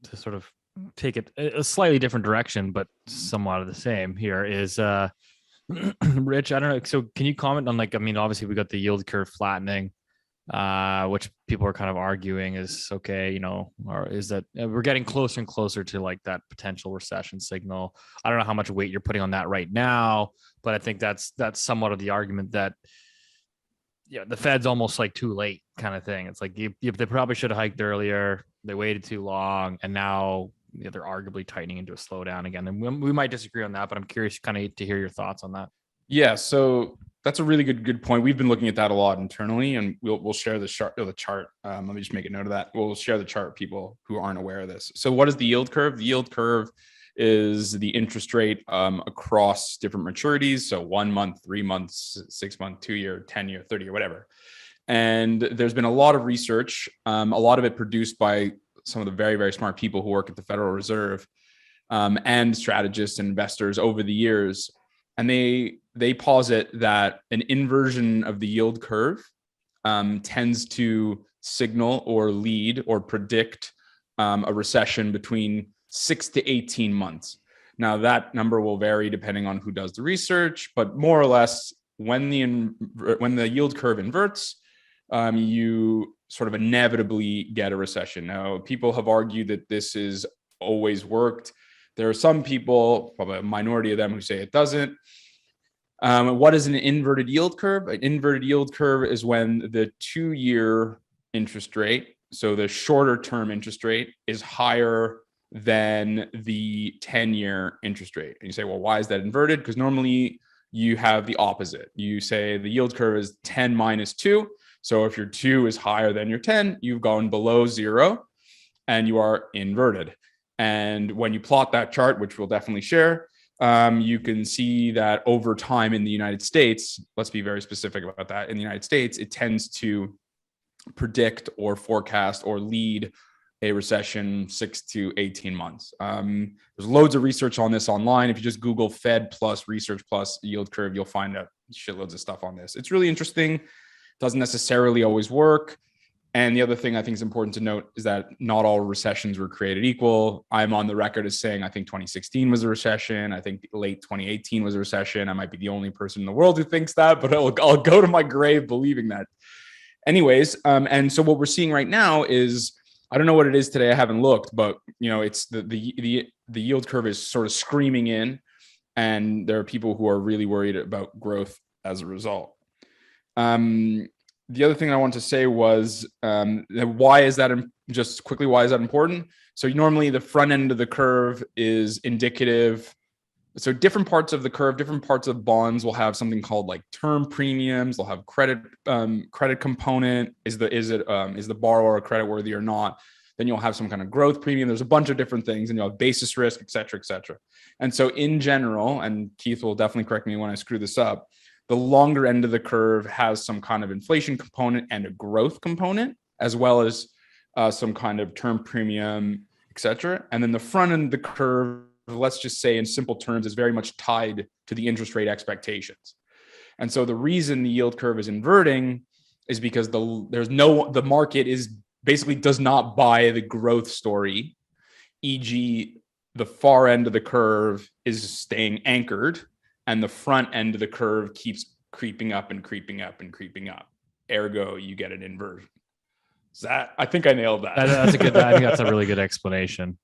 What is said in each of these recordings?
to sort of take it a slightly different direction, but somewhat of the same here is Rich, I don't know. So can you comment on, like, I mean, obviously we got the yield curve flattening, which people are kind of arguing is okay, you know, or is that we're getting closer and closer to like that potential recession signal. I don't know how much weight you're putting on that right now, but I think that's somewhat of the argument that, yeah, the Fed's almost like too late kind of thing. It's like they probably should have hiked earlier. They waited too long, and now they're arguably tightening into a slowdown again. And we might disagree on that, but I'm curious kind of to hear your thoughts on that. Yeah, so that's a really good point. We've been looking at that a lot internally, and we'll share the chart. Let me just make a note of that. We'll share the chart with people who aren't aware of this. So what is the yield curve? The yield curve is the interest rate across different maturities. So 1 month, 3 months, 6 month, 2 year, 10 year, 30 year, whatever. And there's been a lot of research, a lot of it produced by some of the very, very smart people who work at the Federal Reserve and strategists and investors over the years. And they posit that an inversion of the yield curve tends to signal or lead or predict a recession between 6 to 18 months. Now, that number will vary depending on who does the research, but more or less, when the yield curve inverts, you sort of inevitably get a recession. Now, people have argued that this has always worked. There are some people, probably a minority of them, who say it doesn't. What is an inverted yield curve? An inverted yield curve is when the 2-year interest rate, so the shorter term interest rate, is higher than the 10-year interest rate. And you say, well, why is that inverted? Because normally you have the opposite. You say the yield curve is 10 minus 2. So if your 2 is higher than your 10, you've gone below 0 and you are inverted. And when you plot that chart, which we'll definitely share, you can see that over time in the United States, let's be very specific about that. In the United States, it tends to predict or forecast or lead a recession 6 to 18 months. There's loads of research on this online. If you just Google Fed plus research plus yield curve, you'll find out shitloads of stuff on this. It's really interesting. Doesn't necessarily always work. And the other thing I think is important to note is that not all recessions were created equal. I'm on the record as saying I think 2016 was a recession. I think late 2018 was a recession. I might be the only person in the world who thinks that, but I'll go to my grave believing that. Anyways, and so what we're seeing right now is, I don't know what it is today. I haven't looked, but you know, it's the yield curve is sort of screaming in, and there are people who are really worried about growth as a result. The other thing I want to say was, why is that important? So normally the front end of the curve is indicative. So different parts of the curve, different parts of bonds will have something called like term premiums. They'll have credit component. Is the borrower credit worthy or not? Then you'll have some kind of growth premium. There's a bunch of different things, and you'll have basis risk, et cetera, et cetera. And so in general, and Keith will definitely correct me when I screw this up, the longer end of the curve has some kind of inflation component and a growth component, as well as some kind of term premium, et cetera. And then the front end of the curve, let's just say in simple terms, is very much tied to the interest rate expectations. And so the reason the yield curve is inverting is because the market is basically does not buy the growth story, e.g. the far end of the curve is staying anchored, and the front end of the curve keeps creeping up and creeping up and creeping up. Ergo, you get an inversion. I think I nailed that. I think that's a really good explanation.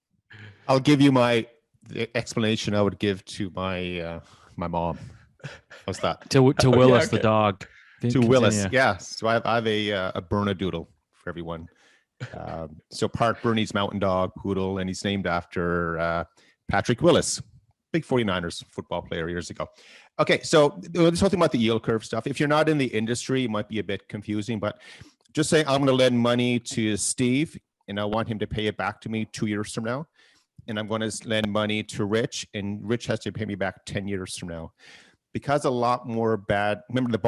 I'll give you the explanation I would give to my mom. What's that? To Willis, the dog. To Willis, yeah. So I have a Bernedoodle for everyone. So part Bernese Mountain Dog poodle, and he's named after Patrick Willis, big 49ers football player years ago. Okay, so there's something about the yield curve stuff. If you're not in the industry, it might be a bit confusing, but just say I'm going to lend money to Steve, and I want him to pay it back to me 2 years from now. And I'm going to lend money to Rich, and Rich has to pay me back 10 years from now. Because a lot more remember the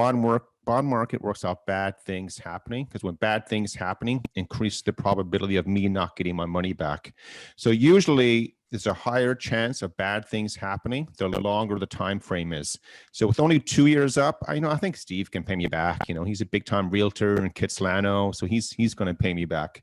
bond market works off bad things happening, because when bad things happening, increase the probability of me not getting my money back. So usually there's a higher chance of bad things happening the longer the time frame is. So with only 2 years up, I think Steve can pay me back. He's a big time realtor in Kitsilano, so he's going to pay me back.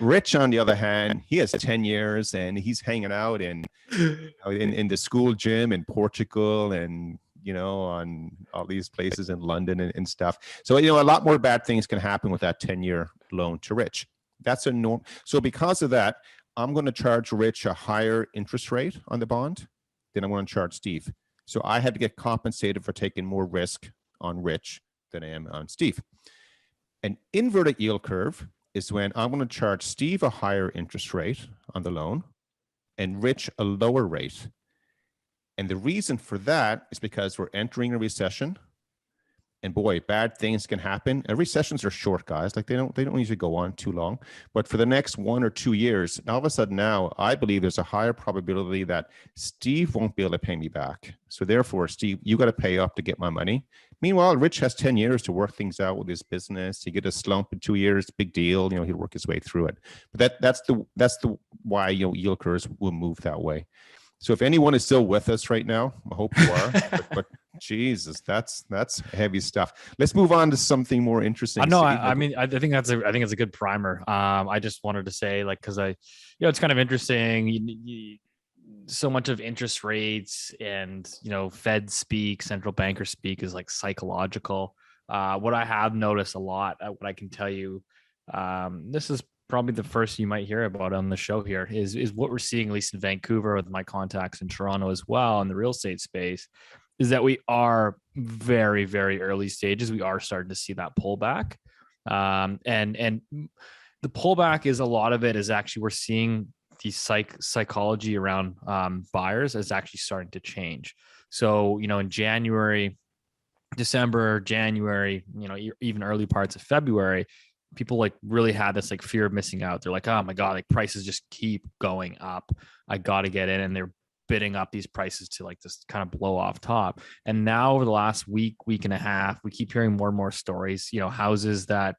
Rich, on the other hand, he has 10 years and he's hanging out in the school gym in Portugal and, on all these places in London and stuff. So, a lot more bad things can happen with that 10-year loan to Rich. That's a norm. So because of that, I'm going to charge Rich a higher interest rate on the bond than I'm going to charge Steve. So I had to get compensated for taking more risk on Rich than I am on Steve. An inverted yield curve is when I'm going to charge Steve a higher interest rate on the loan and Rich a lower rate. And the reason for that is because we're entering a recession. And boy, bad things can happen. And recessions are short, guys. Like they don't usually go on too long. But for the next 1 or 2 years, all of a sudden now, I believe there's a higher probability that Steve won't be able to pay me back. So therefore, Steve, you got to pay up to get my money. Meanwhile, Rich has 10 years to work things out with his business. He get a slump in 2 years, big deal. He'll work his way through it. But that's the why yield curves will move that way. So if anyone is still with us right now, I hope you are. but Jesus, that's heavy stuff. Let's move on to something more interesting. I think that's a good primer. I just wanted to say, because it's kind of interesting. So much of interest rates and Fed speak, central banker speak is like psychological. What I have noticed a lot, what I can tell you, this is probably the first you might hear about on the show here is what we're seeing, at least in Vancouver with my contacts in Toronto as well in the real estate space, is that we are very, very early stages. We are starting to see that pullback. And the pullback is a lot of it is actually we're seeing the psychology around buyers is actually starting to change. So, in December, January, even early parts of February, people really had this fear of missing out. They're like, oh my God, prices just keep going up. I got to get in. And they're bidding up these prices to this kind of blow off top. And now over the last week and a half, we keep hearing more and more stories, houses that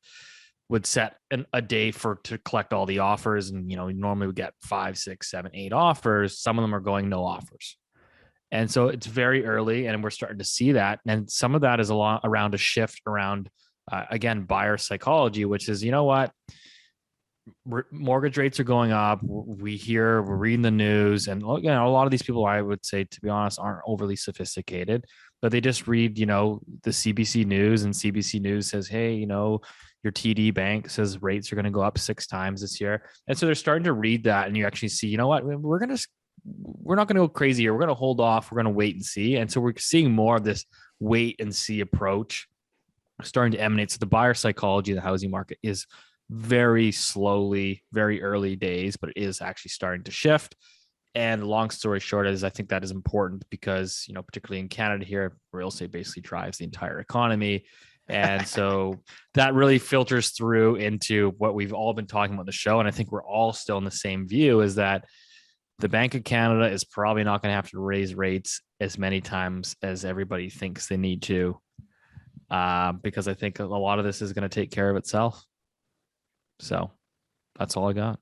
would set a day to collect all the offers. And, normally we get 5, 6, 7, 8 offers. Some of them are going no offers. And so it's very early and we're starting to see that. And some of that is a lot around a shift around again, buyer psychology, which is, mortgage rates are going up. We're reading the news, and a lot of these people, I would say, to be honest, aren't overly sophisticated, but they just read, the CBC News, and CBC News says, hey, your TD bank says rates are going to go up 6 times this year. And so they're starting to read that, and you actually see, we're not going to go crazy here. We're going to hold off. We're going to wait and see. And so we're seeing more of this wait and see approach starting to emanate. So the buyer psychology of the housing market is very slowly, very early days, but it is actually starting to shift. And long story short is I think that is important because, particularly in Canada here, real estate basically drives the entire economy. And so that really filters through into what we've all been talking about in the show. And I think we're all still in the same view, is that the Bank of Canada is probably not going to have to raise rates as many times as everybody thinks they need to. Because I think a lot of this is going to take care of itself. So that's all I got.